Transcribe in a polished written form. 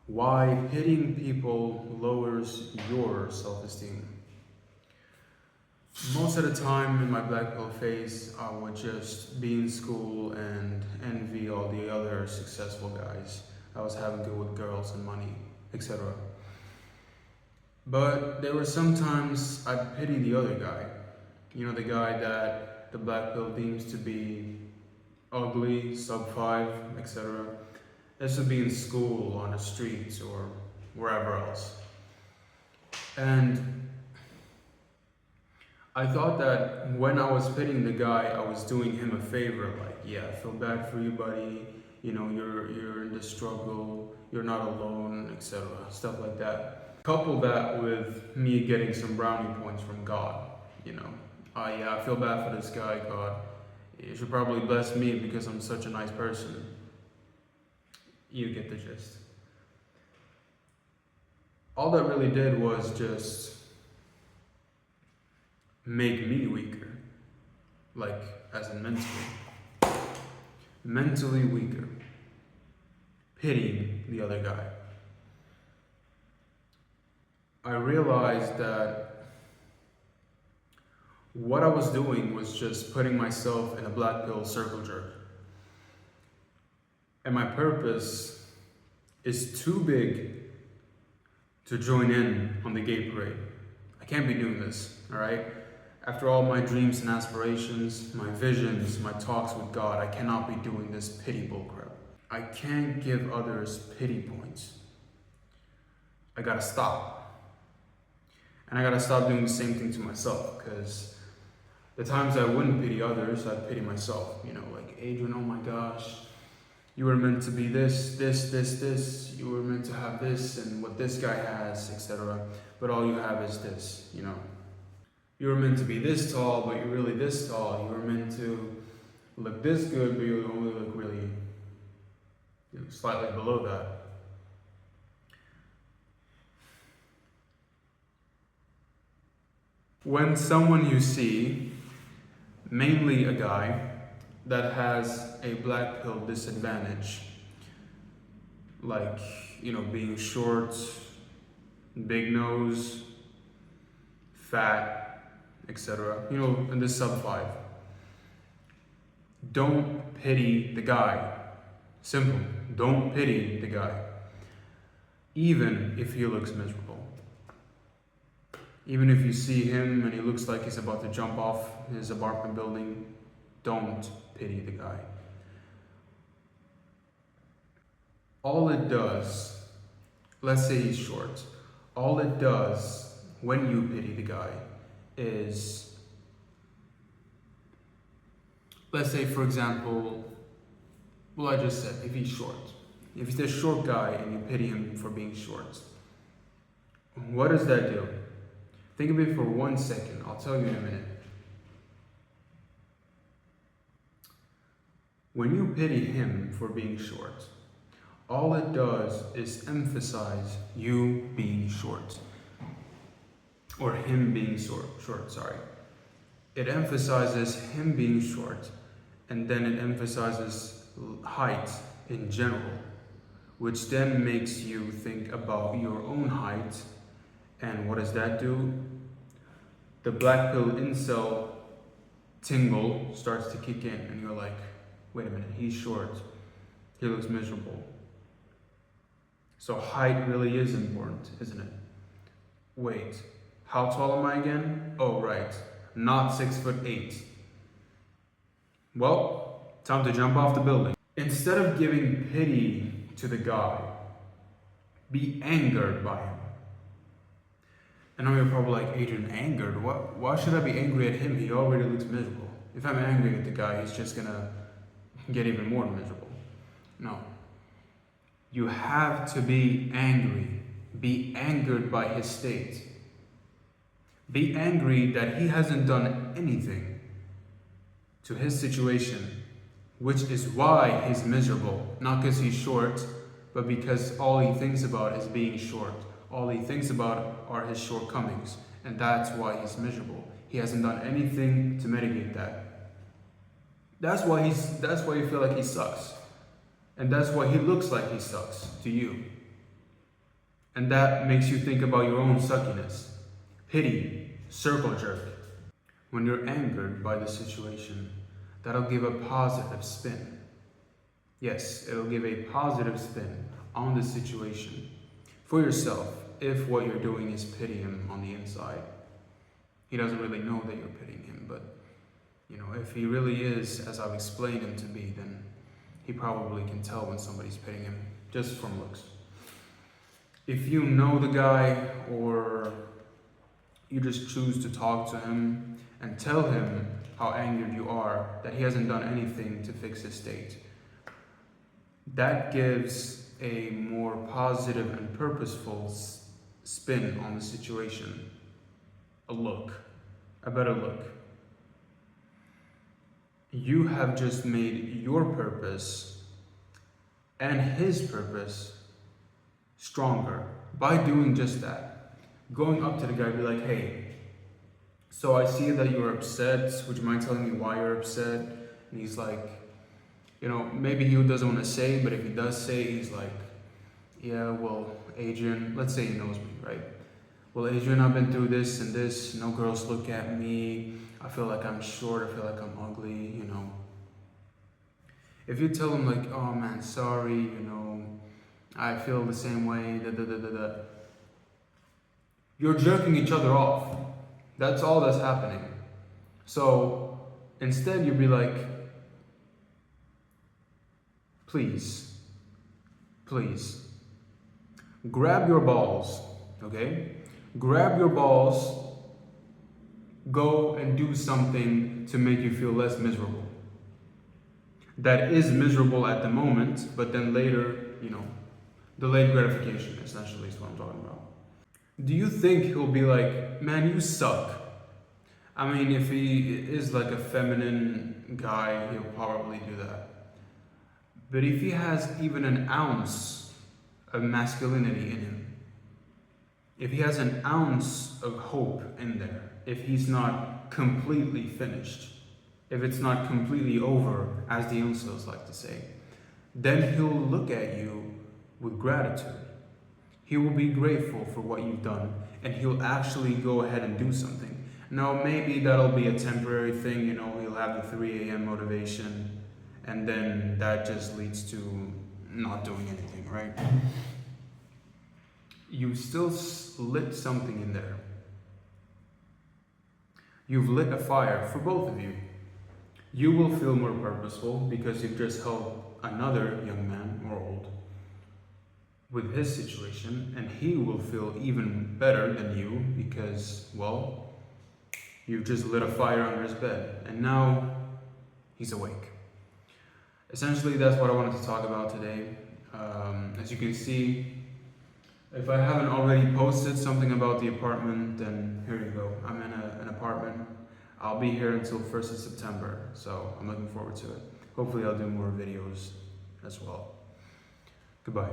Why hitting people lowers your self-esteem. Most of the time in my black pill phase, I would just be in school and envy all the other successful guys. I was having good with girls and money, etc. But there were sometimes I'd pity the other guy. You know, the guy that the black pill deems to be ugly, sub 5, etc. This would be in school, on the streets, or wherever else. And I thought that when I was pitying the guy, I was doing him a favor. Like, yeah, I feel bad for you, buddy. You know, you're in the struggle. You're not alone, etc. Stuff like that. Couple that with me getting some brownie points from God. You know, yeah, I feel bad for this guy, God. You should probably bless me because I'm such a nice person. You get the gist. All that really did was just make me weaker, like as in mentally weaker, pitying the other guy. I realized that what I was doing was just putting myself in a black pill circle jerk. And my purpose is too big to join in on the gay parade. I can't be doing this, all right? After all my dreams and aspirations, my visions, my talks with God, I cannot be doing this pity bullcrap. I can't give others pity points. I gotta stop. And I gotta stop doing the same thing to myself, because the times I wouldn't pity others, I'd pity myself. You know, like, Adrian, oh my gosh, you were meant to be this. You were meant to have this and what this guy has, etc. But all you have is this, you know. You were meant to be this tall, but you're really this tall. You were meant to look this good, but you only look really, slightly below that. When someone you see, mainly a guy, that has a black pill disadvantage, like, being short, big nose, fat, etc., in this sub 5. Don't pity the guy. Simple. Don't pity the guy. Even if he looks miserable. Even if you see him and he looks like he's about to jump off his apartment building, don't pity the guy. All it does, let's say he's short, all it does when you pity the guy is, let's say, for example, well, I just said, if he's short. If he's a short guy and you pity him for being short, what does that do? Think of it for 1 second. I'll tell you in a minute. When you pity him for being short, all it does is emphasize you being short. Or him being short, sorry. It emphasizes him being short, and then it emphasizes height in general, which then makes you think about your own height. And what does that do? The black pill incel tingle starts to kick in, and you're like, wait a minute, he's short, he looks miserable. So height really is important, isn't it? Wait, how tall am I again? Oh, right, not 6'8". Well, time to jump off the building. Instead of giving pity to the guy, be angered by him. I know you're probably like, Adrian, angered? Why should I be angry at him? He already looks miserable. If I'm angry at the guy, he's just gonna get even more miserable. No. You have to be angry. Be angered by his state. Be angry that he hasn't done anything to his situation, which is why he's miserable. Not because he's short, but because all he thinks about is being short. All he thinks about are his shortcomings, and that's why he's miserable. He hasn't done anything to mitigate that. That's why you feel like he sucks. And that's why he looks like he sucks to you. And that makes you think about your own suckiness. Pity, circle jerk. When you're angered by the situation, that'll give a positive spin. Yes, it'll give a positive spin on the situation for yourself if what you're doing is pitying him on the inside. He doesn't really know that you're pitying him, but if he really is, as I've explained him to be, then he probably can tell when somebody's pitying him just from looks. If you know the guy, or you just choose to talk to him and tell him how angered you are, that he hasn't done anything to fix his state, that gives a more positive and purposeful spin on the situation. A better look. You have just made your purpose and his purpose stronger by doing just that. Going up to the guy and be like, hey, so I see that you're upset. Would you mind telling me why you're upset? And he's like, maybe he doesn't want to say, but if he does say, he's like, yeah, well, Adrian, let's say he knows me, right? Well, Adrian, I've been through this and this. No girls look at me. I feel like I'm short. I feel like I'm ugly, If you tell him like, oh man, sorry, I feel the same way, you're jerking each other off. That's all that's happening. So instead you'd be like, please, grab your balls, okay? Grab your balls, go and do something to make you feel less miserable. That is miserable at the moment, but then later, delayed gratification essentially is what I'm talking about. Do you think he'll be like, man, you suck? I mean, if he is like a feminine guy, he'll probably do that. But if he has even an ounce of masculinity in him, if he has an ounce of hope in there, if he's not completely finished, if it's not completely over, as the incels like to say, then he'll look at you with gratitude. He will be grateful for what you've done, and he'll actually go ahead and do something. Now, maybe that'll be a temporary thing, he'll have the 3 a.m. motivation, and then that just leads to not doing anything, right? You still lit something in there. You've lit a fire for both of you. You will feel more purposeful because you've just helped another young man, or old, with his situation, and he will feel even better than you because, well, you've just lit a fire under his bed, and now he's awake. Essentially, that's what I wanted to talk about today. As you can see, if I haven't already posted something about the apartment, then here you go. I'm in an apartment. I'll be here until 1st of September, so I'm looking forward to it. Hopefully I'll do more videos as well. Goodbye.